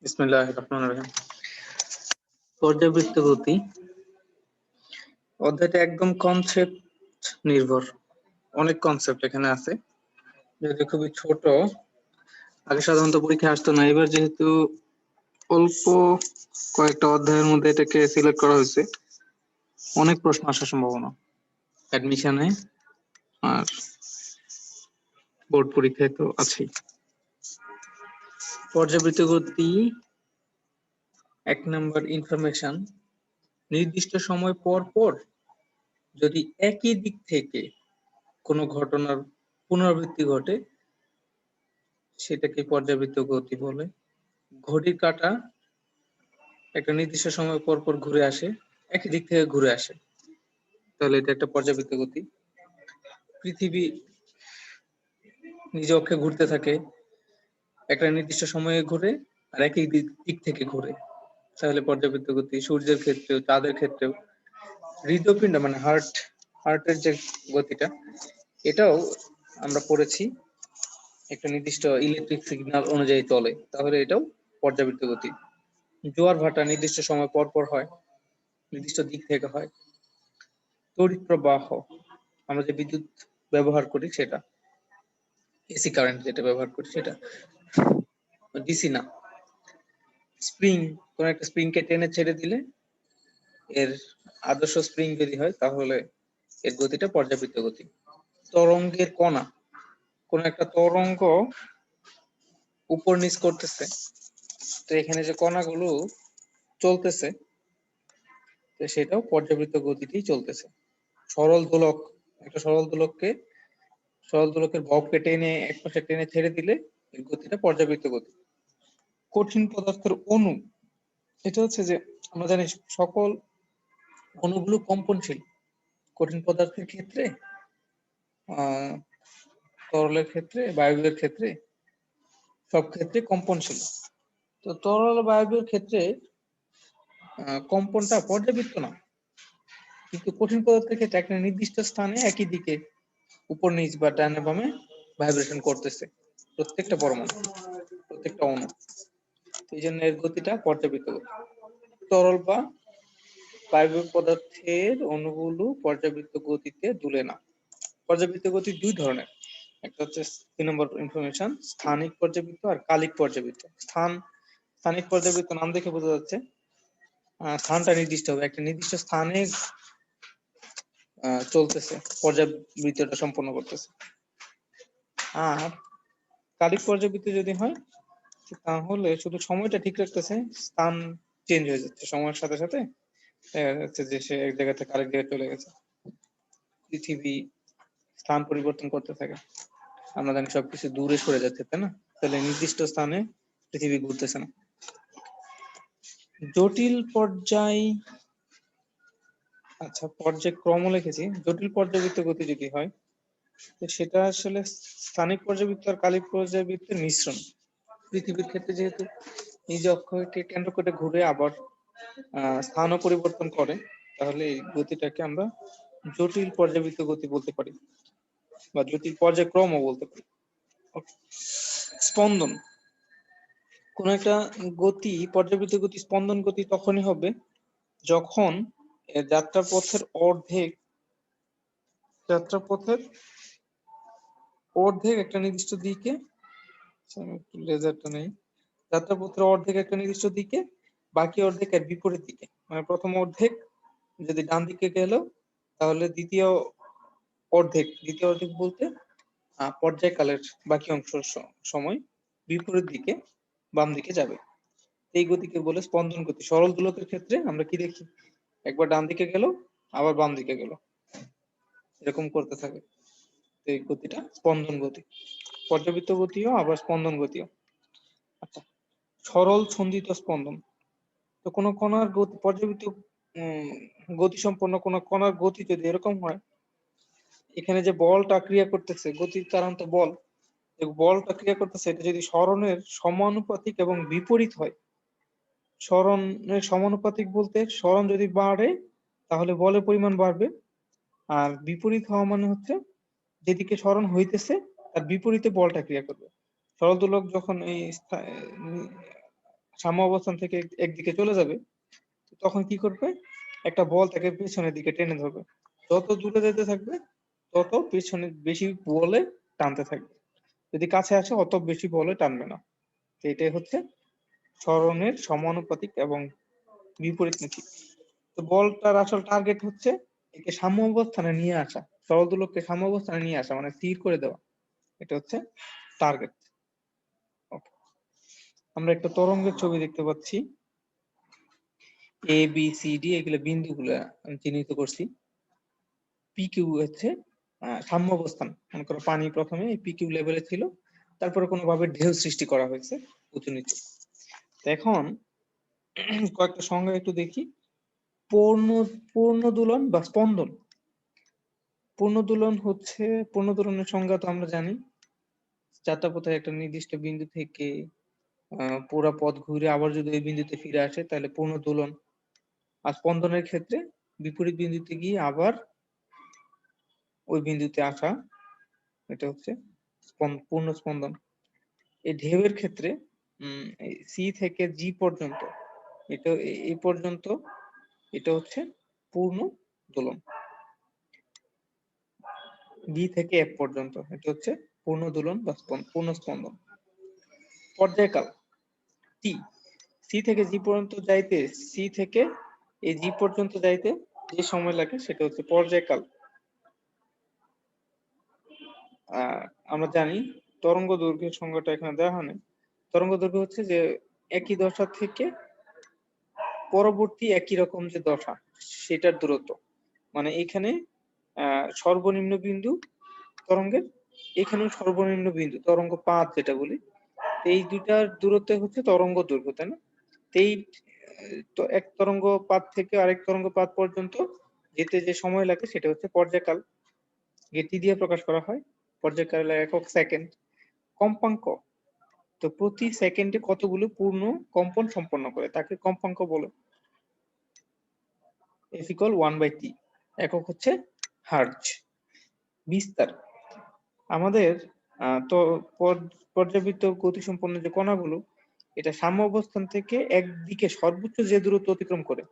বিসমিল্লাহির রহমানির রহিম। পর্যাবৃত্ত গতি অধ্যায়টা একদম কনসেপ্ট নির্ভর, অনেক কনসেপ্ট এখানে আছে, যদি খুবই ছোট। আগে সাধারণত পরীক্ষায় আসতো না, এবার যেহেতু অল্প কয়েকটা অধ্যায়ের মধ্যে এটাকে সিলেক্ট করা হয়েছে, অনেক প্রশ্ন আসার সম্ভাবনা অ্যাডমিশনে আর বোর্ড পরীক্ষায় তো আছেই। পর্যাবৃত্ত গতি 1 নম্বর ইনফরমেশন, নির্দিষ্ট সময় পর পর যদি একই দিক থেকে কোনো ঘটনার পুনরাবৃত্তি ঘটে সেটাকে পর্যাবৃত্ত গতি বলে। ঘড়ির কাঁটা একটা নির্দিষ্ট সময় পর পর ঘুরে আসে, একই দিক থেকে ঘুরে আসে, তাহলে এটা একটা পর্যাবৃত্ত গতি। পৃথিবী নিজ অক্ষে ঘুরতে থাকে, একটা নির্দিষ্ট সময়ে ঘুরে আর একই দিক থেকে ঘুরে, তাহলে পর্যাবৃত্ত গতি। সূর্যের ক্ষেত্রেও, চাঁদের ক্ষেত্রেও। হৃদপিণ্ড মানে হার্টের যে গতিটা, এটাও আমরা পড়েছি একটা নির্দিষ্ট ইলেকট্রিক সিগন্যাল অনুযায়ী চলে, তাহলে এটাও পর্যাবৃত্ত গতি। জোয়ার ভাটা নির্দিষ্ট সময় পর পর হয়, নির্দিষ্ট দিক থেকে হয়। তড়িৎ প্রবাহ, আমরা যে বিদ্যুৎ ব্যবহার করি সেটা, এসি কারেন্ট যেটা ব্যবহার করি সেটা, ডিসি না। স্প্রিং, কোন একটা স্প্রিংকে টেনে ছেড়ে দিলে এর আদর্শ স্প্রিং যদি হয় তাহলে এর গতিটা পর্যাবৃত্ত গতি। তরঙ্গের কণা, কোন একটা তরঙ্গ উপর নিচ করতেছে, তো এখানে যে কণাগুলো চলতেছে তো সেটাও পর্যাবৃত্ত গতিতেই চলতেছে। সরল দোলক, একটা সরল দোলকের ভবকে টেনে একপাশে টেনে ছেড়ে দিলে এর গতিটা পর্যাবৃত্ত গতি। কঠিন পদার্থের অণু, এটা হচ্ছে যে আমরা জানি সকল অণুগুলো কম্পনশীল। কঠিন পদার্থের ক্ষেত্রে, তরলের ক্ষেত্রে, বায়বীয়ের ক্ষেত্রে, সব ক্ষেত্রে কম্পনশীল। তো তরল বায়বীয়ের ক্ষেত্রে কম্পনটা পর্যাবৃত্ত না, কিন্তু কঠিন পদার্থের ক্ষেত্রে একটা নির্দিষ্ট স্থানে একই দিকে উপর নিচ বা ডানে বামে ভাইব্রেশন করতেছে প্রত্যেকটা পরমাণু, প্রত্যেকটা অণু, এই জন্য এর গতিটা পর্যাবৃত্ত গতি। তরল বা বায়বীয় পদার্থের অণুগুলো পর্যাবৃত্ত গতিতে দুলে না। পর্যাবৃত্ত গতি দুই ধরনের, একটা হচ্ছে 3 নম্বর ইনফরমেশন, স্থানিক পর্যাবৃত্ত আর কালিক পর্যাবৃত্ত। স্থানিক পর্যাবৃত্ত নাম দেখে বোঝা যাচ্ছে স্থানটা নির্দিষ্ট হবে, একটা নির্দিষ্ট স্থানে চলতেছে, পর্যাবৃত্তটা সম্পন্ন করতেছে। আর কালিক পর্যাবৃত্ত যদি হয় তাহলে শুধু সময়টা ঠিক রাখতেছে, স্থান চেঞ্জ হয়ে যাচ্ছে সময়ের সাথে সাথে, হচ্ছে যে সে এক জায়গা থেকে আরেক জায়গায় চলে গেছে। পৃথিবী স্থান পরিবর্তন করতে থাকে, আমরা জানি সবকিছু দূরে সরে যাচ্ছে, তাই না? তাহলে নির্দিষ্ট স্থানে পৃথিবী ঘুরতেছে না। জটিল পর্যায়, আচ্ছা পর্যায়ক্রম লিখেছি। জটিল পর্যাবৃত্ত গতি যদি হয় তো সেটা আসলে স্থানিক পর্যাবৃত্ত আর কালিক পর্যাবৃত্তের মিশ্রণ। পৃথিবীর ক্ষেত্রে যেহেতু নিজ অক্ষকে কেন্দ্র করে ঘুরে আবার স্থানও পরিবর্তন করে, তাহলে এই গতিটাকে আমরা জটিল পর্যাবৃত্ত গতি বলতে পারি বা জটিল পর্যায়ক্রমও বলতে পারি। স্পন্দন, কোন একটা গতি, পর্যাবৃত্ত গতি স্পন্দন গতি তখনই হবে যখন যাত্রাপথের অর্ধেক একটা নির্দিষ্ট দিকে, লেজারটা নেই, যাত্রাপথের অর্ধেক একটা নির্দিষ্ট দিকে, বাকি অর্ধেক এর বিপরীত দিকে। মানে প্রথম অর্ধেক যদি ডান দিকে গেল তাহলে দ্বিতীয় অর্ধেক বলতে পর্যায়কালের বাকি অংশ সময় বিপরীত দিকে বাম দিকে যাবে, এই গতিকে বলে স্পন্দন গতি। সরল দোলকের ক্ষেত্রে আমরা কি দেখি, একবার ডান দিকে গেল আবার বাম দিকে গেল, এরকম করতে থাকে, এই গতিটা স্পন্দন গতি। পর্যাবৃত্ত গতিও আবার স্পন্দন গতিও। আচ্ছা, সরল ছন্দিত স্পন্দন, তো কোনো কণার গতি, পর্যাবৃত্ত গতি সম্পন্ন কোন কণার গতি যদি এরকম হয়, এখানে যে বলটা ক্রিয়া করতেছে, গতির কারণ তো বল, বলটা ক্রিয়া করতেছে, এটা যদি সরণের সমানুপাতিক এবং বিপরীত হয়। সরণের সমানুপাতিক বলতে সরণ যদি বাড়ে তাহলে বলের পরিমাণ বাড়বে, আর বিপরীত হওয়া মানে হচ্ছে যেদিকে সরণ হইতেছে তার বিপরীতে বলটা ক্রিয়া করবে। সরল দোলক যখন এই সাম্য অবস্থান থেকে একদিকে চলে যাবে, তখন কি করবে, একটা বল তাকে পেছনের দিকে টেনে ধরবে। যত দূরে যেতে থাকবে তত পেছনে বেশি বলে টানতে থাকবে, যদি কাছে আসে অত বেশি বলে টানবে না। তো এটাই হচ্ছে সরণের সমানুপাতিক এবং বিপরীতমুখী। তো বলটার আসল টার্গেট হচ্ছে একে সাম্য অবস্থানে নিয়ে আসা, সরল দোলককে সাম্য অবস্থানে নিয়ে আসা মানে স্থির করে দেওয়া, এটা হচ্ছে টার্গেট। আমরা একটা তরঙ্গের ছবি দেখতে পাচ্ছি, এ বি সি ডি এগুলো বিন্দুগুলো আমি চিহ্নিত করছি। পি কিউ হচ্ছে সাম্য অবস্থান। মনে করো পানি প্রথমে পি কিউ লেভেলে ছিল, তারপরে কোনোভাবে ঢেউ সৃষ্টি করা হয়েছে উঁচু নিচু। এখন কয়েকটা সংজ্ঞা একটু দেখি। পূর্ণ পূর্ণ দোলন বা স্পন্দন। পূর্ণ দোলন হচ্ছে, পূর্ণ দোলনের সংজ্ঞা তো আমরা জানি, যাত্রাপথে একটা নির্দিষ্ট বিন্দু থেকে পুরা পথ ঘুরে আবার যদি ওই বিন্দুতে ফিরে আসে তাহলে পূর্ণ দোলন। আর স্পন্দনের ক্ষেত্রে বিপরীত বিন্দুতে গিয়ে আবার ওই বিন্দুতে আসা, এটা হচ্ছে পূর্ণ স্পন্দন। এই ঢেউয়ের ক্ষেত্রে সি থেকে জি পর্যন্ত, এটা এই পর্যন্ত, এটা হচ্ছে পূর্ণ দোলন। বি থেকে এফ পর্যন্ত এটা হচ্ছে পূর্ণ দোলন বা পূর্ণ স্পন্দন। পর্যায়কাল টি, সি থেকে জি পর্যন্ত যাইতে, সি থেকে এই জি পর্যন্ত যাইতে যে সময় লাগে সেটা হচ্ছে পর্যায়কাল। আমরা জানি তরঙ্গ দৈর্ঘ্যের সংজ্ঞাটা এখানে দেওয়া হয়নি। তরঙ্গ দৈর্ঘ্য হচ্ছে যে একই দশা থেকে পরবর্তী একই রকম যে দশা সেটার দূরত্ব, মানে এখানে সর্বনিম্ন বিন্দু তরঙ্গের, এখানেও সর্বনিম্ন বিন্দু তরঙ্গ পাত যেটা বলি, এই দুইটার দূরত্ব হচ্ছে তরঙ্গ দৈর্ঘ্য, তাই না? এই তো এক তরঙ্গ পাত থেকে আরেক তরঙ্গ পাত পর্যন্ত যেতে যে সময় লাগে সেটা হচ্ছে পর্যায়কাল, এটি দিয়ে প্রকাশ করা হয়। পর্যায়কালের একক সেকেন্ড। কম্পাঙ্ক, তো প্রতি সেকেন্ডে কতগুলো পূর্ণ কম্পন সম্পন্ন করে তাকে কম্পাঙ্ক বলে। F = 1/t, একক হচ্ছে হার্জ। বিস্তার, আমাদের তো পর্যাবৃত্ত গতিসম্পন্ন যে কণাগুলো, এটা সাম্য অবস্থান থেকে একদিকে সর্বোচ্চ যে দূরত্ব অতিক্রম করে,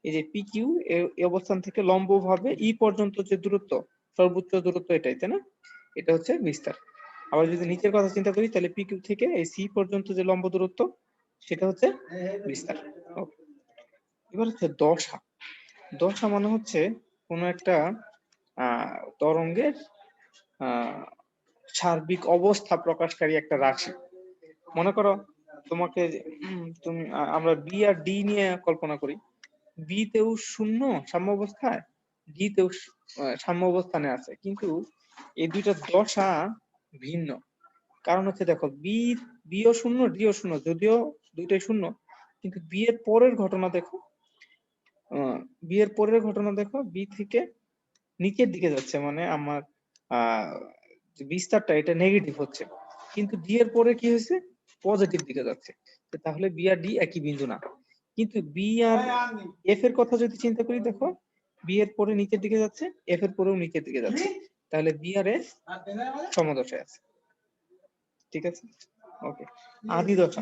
এই যে পি কিউ এই অবস্থান থেকে লম্বভাবে ই পর্যন্ত যে দূরত্ব, সর্বোচ্চ দূরত্ব এটাই, তাই না? এটা হচ্ছে বিস্তার। আবার যদি নিচের কথা চিন্তা করি তাহলে পি কিউ থেকে এই সি পর্যন্ত যে লম্ব দূরত্ব সেটা হচ্ছে বিস্তার। এবার হচ্ছে দশা। দশা মানে হচ্ছে কোনো একটা তরঙ্গের সার্বিক অবস্থা প্রকাশকারী একটা রাশি। মনে করো তোমাকে তুমি আমরা বি আর ডি নিয়ে কল্পনা করি, বি তেও শূন্য সাম্য অবস্থায়, ডি তেও সাম্য অবস্থানে আছে, কিন্তু এই দুইটা দশা ভিন্ন। কারণ হচ্ছে দেখো বি ও শূন্য, ডি ও শূন্য, যদিও দুইটাই শূন্য, কিন্তু বি এর পরের ঘটনা দেখো, বি এর পরের ঘটনা দেখো, বি থেকে নিচের দিকে যাচ্ছে, মানে আমার যে বিস্তারটা এটা নেগেটিভ হচ্ছে, কিন্তু ডি এর পরে কি হয়েছে, পজিটিভ দিকে যাচ্ছে। তাহলে বি আর ডি একই বিন্দু না। কিন্তু বি আর এফ এর কথা যদি চিন্তা করি, দেখো বি এর পরে নিচের দিকে যাচ্ছে, এফ এর পরেও নিচের দিকে যাচ্ছে, তাহলে বি আর এফ সমদশায় আছে। ঠিক আছে, ওকে। আদি দশা,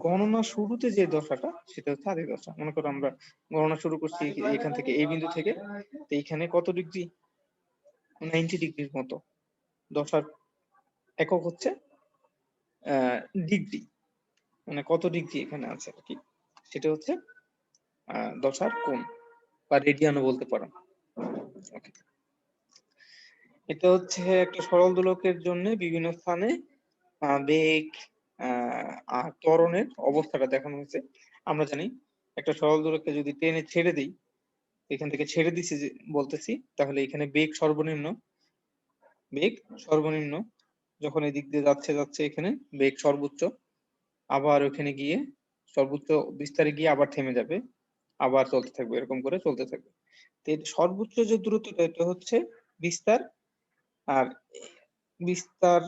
গণনা শুরুতে যে দশাটা সেটা হচ্ছে আদি দশা। মনে করো আমরা গণনা শুরু করছি এখান থেকে, এই বিন্দু থেকে, তো এইখানে কত ডিগ্রি, 90 ডিগ্রির মতো। দশার একক হচ্ছে ডিগ্রি, মানে কত ডিগ্রি এখানে আছে আর কি, সেটা হচ্ছে দশার কোণ বা রেডিয়ানও বলতে পারো। এটা হচ্ছে একটা সরল দোলকের জন্য বিভিন্ন স্থানে বেগ আর ত্বরণের অবস্থাটা দেখানো হয়েছে। আমরা জানি একটা সরল দোলককে যদি টেনে ছেড়ে দিই, এখান থেকে ছেড়ে দিছি বলতেছি, তাহলে এখানে বেগ সর্বনিম্ন, যখন এই দিক দিয়ে যাচ্ছে যাচ্ছে এখানে বেগ সর্বোচ্চ, আবার ওখানে গিয়ে সর্বোচ্চ বিস্তারে গিয়ে আবার থেমে যাবে, আবার চলতে থাকবে, এরকম করে চলতে থাকবে। তো সর্বোচ্চ যে দূরত্বটা এটা হচ্ছে বিস্তার। আর বিস্তার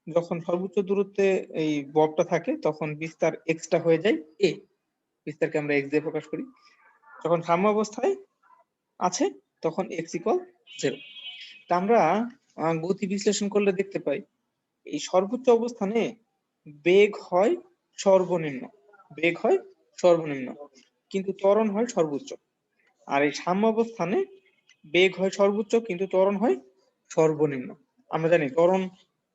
যখন সর্বোচ্চ দূরত্বে এই ববটা থাকে তখন বিস্তার এক্সটা হয়ে যায় এ, বিস্তারকে আমরা এক্স দিয়ে প্রকাশ করি। যখন সাম্য অবস্থায় আছে তখন x = 0। তা আমরা গতি বিশ্লেষণ করলে দেখতে পাই এই সর্বোচ্চ অবস্থানে বেগ হয় সর্বনিম্ন, বেগ হয় সর্বনিম্ন, কিন্তু ত্বরণ হয় সর্বোচ্চ। আর এই সাম্যাবস্থানে বেগ হয় সর্বোচ্চ কিন্তু ত্বরণ হয় সর্বনিম্ন। আমরা জানি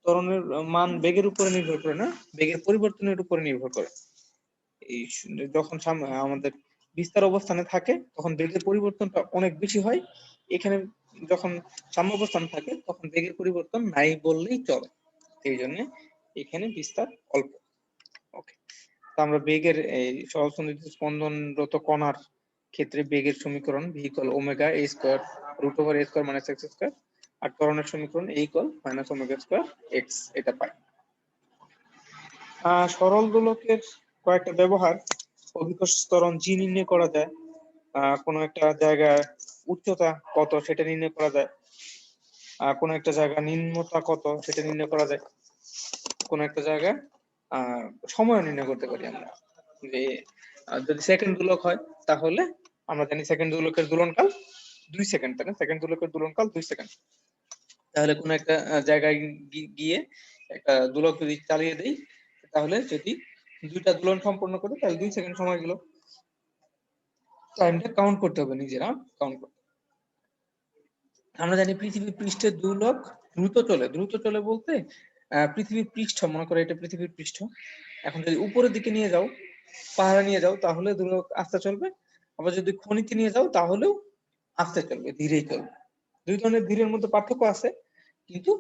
ত্বরণের মান বেগের উপরে নির্ভর করে না, বেগের পরিবর্তনের উপরে নির্ভর করে। এই যখন আমাদের বিস্তার অবস্থানে থাকে তখন বেগের পরিবর্তনটা অনেক বেশি হয়, এখানে যখন সাম্যাবস্থানে থাকে তখন বেগের পরিবর্তন নাই বললেই চলে, এই জন্য এখানে বিস্তার অল্প। ওকে, তো আমরা বেগের এই সহস্রনির্দেশ স্পন্দনরত কণার ক্ষেত্রে বেগের সমীকরণ V equal omega A square root over A square minus X square, আর ত্বরণের সমীকরণ A equal minus omega square X, এটা পাই। সরল দোলকের কয়েকটা ব্যবহার: অভিকর্ষ ত্বরণ জি নির্ণয় করা যায়, কোনো একটা জায়গায় উচ্চতা কত সেটা নির্ণয় করা যায়, কোনো একটা জায়গা নিম্নতা কত সেটা নির্ণয় করা যায়, কোনো একটা জায়গায় সময় নির্ণয় করতে পারি আমরা। যে যদি সেকেন্ড দোলক হয় তাহলে আমরা জানি সেকেন্ড দোলকের দোলনকাল 2 সেকেন্ড, তাই না? সেকেন্ড দোলকের দোলনকাল 2 সেকেন্ড। তাহলে কোনো একটা জায়গায় গিয়ে একটা দোলক যদি চালিয়ে দেই, তাহলে যদি দুইটা দোলন সম্পন্ন করে তাহলে 2 সেকেন্ড সময় গেল। টাইমটা কাউন্ট করতে হবে, নিজেরা কাউন্ট করতে। আমরা জানি পৃথিবীর পৃষ্ঠে দোলক দ্রুত চলে। দ্রুত চলে বলতে পৃথিবীর পৃষ্ঠ, মনে করো এটা পৃথিবীর পৃষ্ঠ, এখন যদি উপরের দিকে নিয়ে যাও, পাহাড়ে নিয়ে যাও, তাহলে দোলক আস্তে চলবে। আবার যদি খনিতে নিয়ে যাও তাহলেও আস্তে চলবে, ধীরেই চলবে। দুই ধরনের ধীরের মধ্যে পার্থক্য আছে, কিন্তু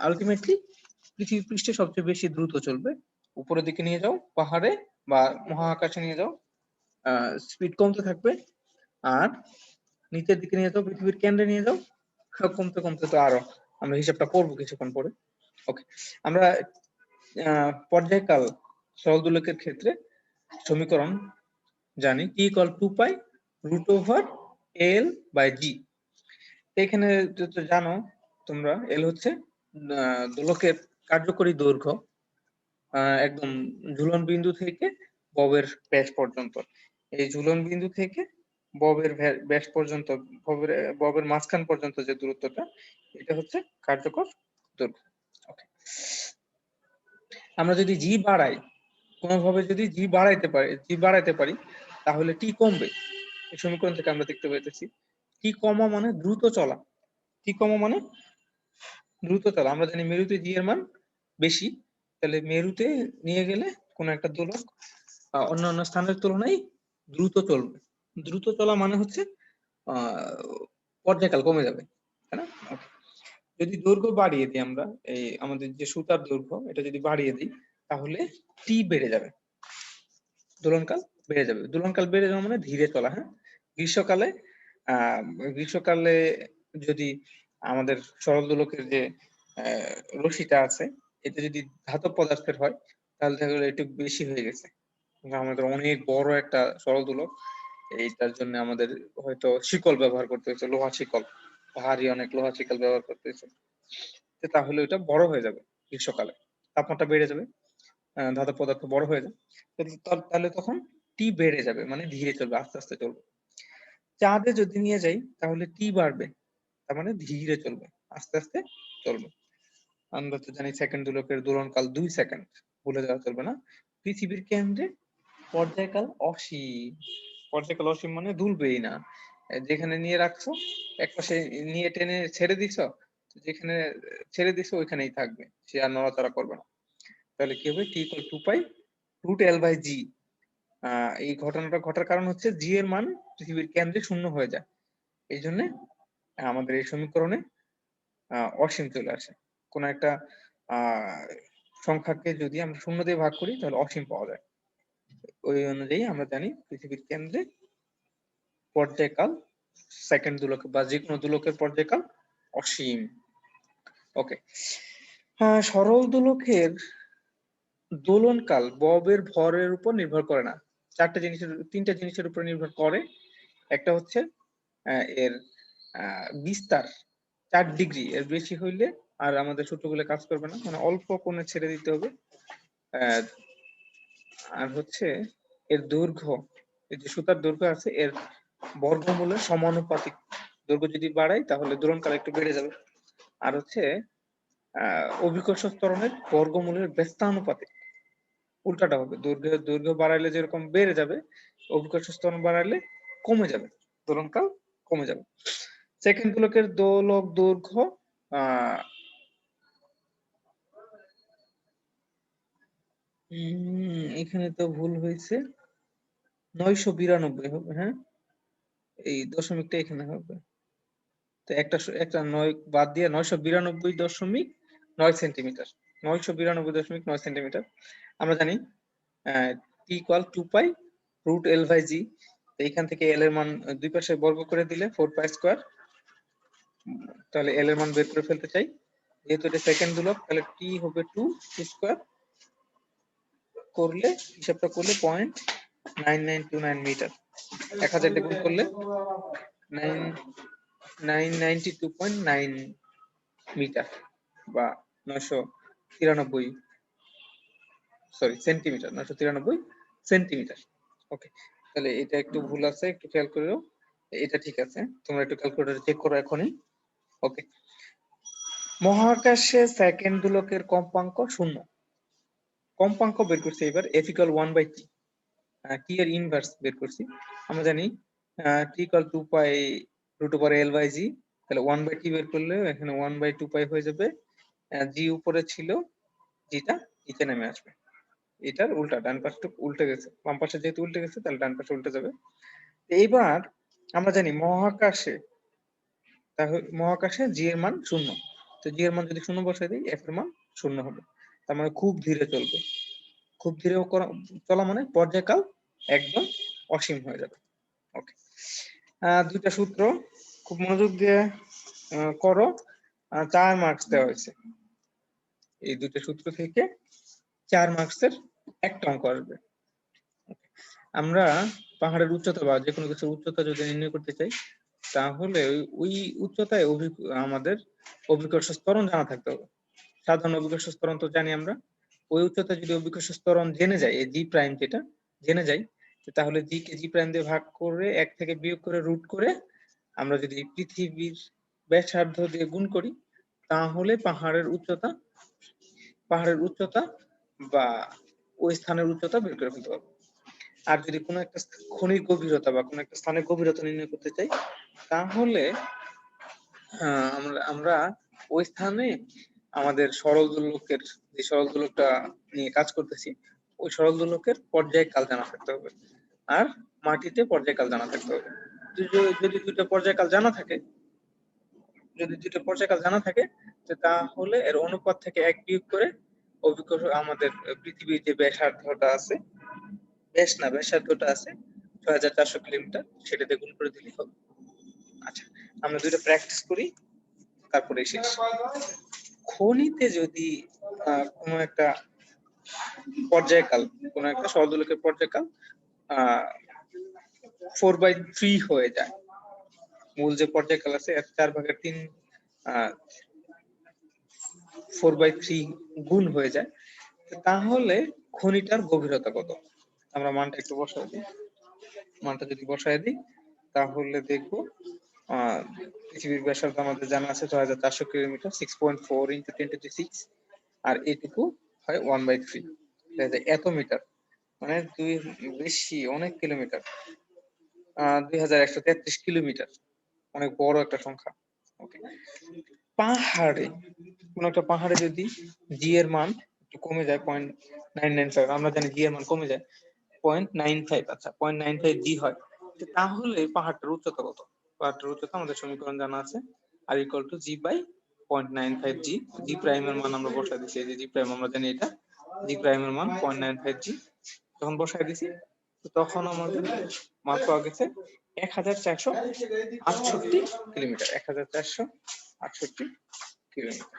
আলটিমেটলি পৃথিবীর পৃষ্ঠে সবচেয়ে বেশি দ্রুত চলবে। উপরের দিকে নিয়ে যাও, পাহাড়ে বা মহাকাশে নিয়ে যাও, স্পিড কমতে থাকবে। আর নিচের দিকে নিয়ে যাও, পৃথিবীর কেন্দ্রে নিয়ে যাও, কমতে কমতে তো আরো, আমরা হিসাবটা করবো কিছুক্ষণ পরে। ওকে, আমরা পর্যায়কাল সরল দোলকের ক্ষেত্রে সমীকরণ জানি T equal 2 pi root over L by G. এখানে জানো তোমরা, এল হচ্ছে দোলকের কার্যকরী দৈর্ঘ্য, একদম ঝুলন বিন্দু থেকে ববের ব্যাস পর্যন্ত। এই ঝুলন বিন্দু থেকে ববের ব্যাস পর্যন্ত, ববের মাঝখান পর্যন্ত যে দূরত্বটা, এটা হচ্ছে কার্যকর দৈর্ঘ্য। ওকে, আমরা যদি জি বাড়াই, কোনোভাবে যদি জি বাড়াইতে পারি তাহলে টি কমবে। এই সমীকরণ থেকে আমরা দেখতে পাইতেছি টি কমা মানে দ্রুত চলা, টি কমা মানে দ্রুত চলা। আমরা জানি মেরুতে জি এর মান বেশি, তাহলে মেরুতে নিয়ে গেলে কোন একটা দোলক অন্যান্য স্থানের তুলনায় দ্রুত চলবে। দ্রুত চলা মানে হচ্ছে পর্যায়কাল কমে যাবে, তাই না? যদি দৈর্ঘ্য বাড়িয়ে দিই আমরা, এই আমাদের যে সুতার দৈর্ঘ্য এটা যদি বাড়িয়ে দিই তাহলে টি বেড়ে যাবে, দোলনকাল বেড়ে যাবে। দোলনকাল বেড়ে যাওয়া মানে ধীরে চলা। হ্যাঁ, গ্রীষ্মকালে গ্রীষ্মকালে যদি আমাদের সরল দোলকের যে রশিটা আছে এটা যদি ধাতব পদার্থের হয় তাহলে তাহলে একটু বেশি হয়ে গেছে, আমাদের অনেক বড় একটা সরল দোলক, এইটার জন্য আমাদের হয়তো শিকল ব্যবহার করতে হয়েছে, লোহা শিকল, ভারী অনেক লোহা শিকল ব্যবহার করতে হয়েছে। তাহলে ওটা বড় হয়ে যাবে, গ্রীষ্মকালে তাপমাত্রা বেড়ে যাবে, ধাতব পদার্থ বড় হয়ে যায়, তাহলে তখন টি বেড়ে যাবে মানে ধীরে চলবে, আস্তে আস্তে চলবে। চাঁদে যদি নিয়ে যাই তাহলে টি বাড়বে, তার মানে ধীরে চলবে, আস্তে আস্তে চলবে। আমরা তো জানি সেকেন্ড দোলকের দোলনকাল 2 সেকেন্ড, ভুলে যাওয়া চলবে না। পৃথিবীর কেন্দ্রে পর্যায়কাল অসীম। পর্যায়কাল অসীম মানে দুলবেই না, যেখানে নিয়ে রাখছো একপাশে নিয়ে টেনে ছেড়ে দিছ, যেখানে ছেড়ে দিছো ওইখানেই থাকবে, সে আর নড়াচড়া করবে না। তাহলে কি হবে, T equal 2 pi root L by G. এই ঘটনাটা ঘটার কারণ হচ্ছে জি এর মান পৃথিবীর কেন্দ্রে শূন্য হয়ে যায়, এই জন্য আমাদের এই সমীকরণে অসীম চলে আসে। কোন একটা সংখ্যাকে যদি আমরা শূন্য দিয়ে ভাগ করি তাহলে অসীম পাওয়া যায়। ওই অনুযায়ী আমরা জানি পৃথিবীর কেন্দ্রে পর্যায়কাল সেকেন্ড দোলক বা যে কোনো দোলকের পর্যায়কাল অসীম। ওকে, সরল দোলকের দোলনকাল ববের ভরের উপর নির্ভর করে না, তিনটা জিনিসের উপর নির্ভর করে। একটা হচ্ছে এর বিস্তার 4 ডিগ্রি এর বেশি হইলে আর আমাদের সূত্রগুলো কাজ করবে না, মানে অল্প কোণে ছেড়ে দিতে হবে। আর হচ্ছে এর দৈর্ঘ্য, এই যে সুতার দৈর্ঘ্য আছে এর বর্গমূলের সমানুপাতিক। দৈর্ঘ্য যদি বাড়াই তাহলে দোলনকাল একটু বেড়ে যাবে। আর হচ্ছে অভিকর্ষ ত্বরণের বর্গমূলের ব্যস্তানুপাতিক। উল্টাটা হবে, দৈর্ঘ্য বাড়াইলে যেরকম বেড়ে যাবে, অভিকর্ষ ত্বরণ বাড়াইলে কমে যাবে, দোলনকাল কমে যাবে। সেকেন্ড দোলকের দোলক দৈর্ঘ্য এখানে তো ভুল হয়েছে, 992 হবে। হ্যাঁ, এই দশমিকটা এখানে হবে, তো একটা 9 বাদ দিয়ে 992.9 সেন্টিমিটার, 992.9 সেন্টিমিটার। আমরা জানি T equal 2 pi root L by G. এইখান থেকে এল এর মান দুই পাশে বর্গ করে দিলে 4 পাই স্কয়ার, তাহলে এল এর মান বের করে ফেলতে চাই। যেহেতু এটা সেকেন্ড দোলক, তাহলে টি হবে 2 স্কয়ার করলে হিসাবটা করলে 0.9929 মিটার। 1000 দিয়ে গুণ করলে 992.9 মিটার বা 993 সেন্টিমিটার, 993 সেন্টিমিটার। ওকে, তাহলে এটা একটু ভুল আছে, একটু খেয়াল করো। এটা ঠিক আছে, তোমরা একটু ক্যালকুলেটরে চেক করো এখনই। ওকে, মহাকাশে সেকেন্ড দোলকের কম্পাঙ্ক 0। কম্পাঙ্ক বের করছি এবার f = 1/t, t এর ইনভার্স বের করছি। আমরা জানি t = 2 পাই √l/g, তাহলে 1/t বের করলে এখানে 1/2 পাই হয়ে যাবে। g উপরে ছিল, gটা নিচে নেমে আসবে। এটার উল্টা, ডান পাশটা উল্টে গেছে, বাম পাশে যেহেতু উল্টে গেছে তাহলে ডান পাশে উল্টে যাবে। এইবার আমরা জানি মহাকাশে জি এর মান 0, তো জি এর মান যদি 0 বসাই দিই f এর মান 0 হবে। তার মানে খুব ধীরে চলবে। খুব ধীরে চলা মানে পর্যায়কাল একদম অসীম হয়ে যাবে। ওকে, দুইটা সূত্র খুব মনোযোগ দিয়ে করো, 4 মার্কস দেওয়া হয়েছে। এই দুইটা সূত্র থেকে 4 মার্কসের একটা অঙ্ক আসবে। আমরা পাহাড়ের উচ্চতা বা যে কোনো কিছুর উচ্চতা যদি নির্ণয় করতে চাই, তাহলে ওই উচ্চতায় আমাদের অভিকর্ষ ত্বরণ জানা থাকতে হবে। সাধারণ অভিকর্ষ ত্বরণ তো জানি আমরা। ওই উচ্চতায় যদি অভিকর্ষ ত্বরণ জেনে যাই, এই জি প্রাইম যেটা জেনে যাই, তাহলে জি কে জি প্রাইম দিয়ে ভাগ করে 1 থেকে বিয়োগ করে রুট করে আমরা যদি পৃথিবীর ব্যাসার্ধ দিয়ে গুণ করি, তাহলে পাহাড়ের উচ্চতা বা ওই স্থানের উচ্চতা বের করে ফেলতে পারবো। আর যদি কোনো একটা খনির গভীরতা বা কোনো একটা স্থানের গভীরতা নির্ণয় করতে চাই, তাহলে আমরা ওই স্থানে আমাদের সরল দোলকের, যে সরল দোলকটা নিয়ে কাজ করতেছি, ওই সরল দোলকের পর্যায়কাল জানা থাকতে হবে, আর মাটিতে পর্যায়কাল জানা থাকতে হবে। যদি দুইটা পর্যায়কাল জানা থাকে তাহলে এর অনুপাত থেকে 1 বিয়োগ করে অভিকর্ষ আমাদের পৃথিবীর যে ব্যাসার্ধটা আছে, ব্যাসার্ধটা আছে 6400 কিলোমিটার, সেটাতে গুণ করে দিলেই হবে। আচ্ছা, আমরা দুইটা প্র্যাকটিস করি, তারপরে শেষ। খনিতে যদি কোনো একটা পর্যায়কাল, কোনো একটা সরলদোলকের পর্যায়কাল 4/3 হয়ে যায়, মূল যে পর্যায়কাল আছে এর 4/3 4/3 গুণ হয়ে যায়, তাহলে খনিটার গভীরতা কত? আমরা মানটা একটু বসাই দিই। মানটা যদি বসাই দিই তাহলে দেখবো পৃথিবীর ব্যাসার্ধ আমাদের জানা আছে 6400 কিলোমিটার, 6.4 × 10⁶, আর এটুকু হয় 1/3, এত মিটার, মানে বেশি অনেক কিলোমিটার, 2133 কিলোমিটার, অনেক বড় একটা সংখ্যা। ওকে, কোন একটা পাহাড়ে যদি জি এর মান একটু কমে যায় 0.995, আমরা জানি জি এর মান কমে যায় 0.95, আচ্ছা 0.95 জি হয়, তাহলে পাহাড়টার উচ্চতা কত? পাহাড়টার উচ্চতা আমাদের সমীকরণ জানা আছে, আর equal to G by 0.95 G. G prime এর মান আমরা বসাই দিছি, এই যে জি প্রাইম আমরা জানি, এটা জি প্রাইম এর মান 0.95 জি। যখন বসাই দিছি তখন আমাদের মান পাওয়া গেছে 1468 কিলোমিটার, 1468 কিলোমিটার।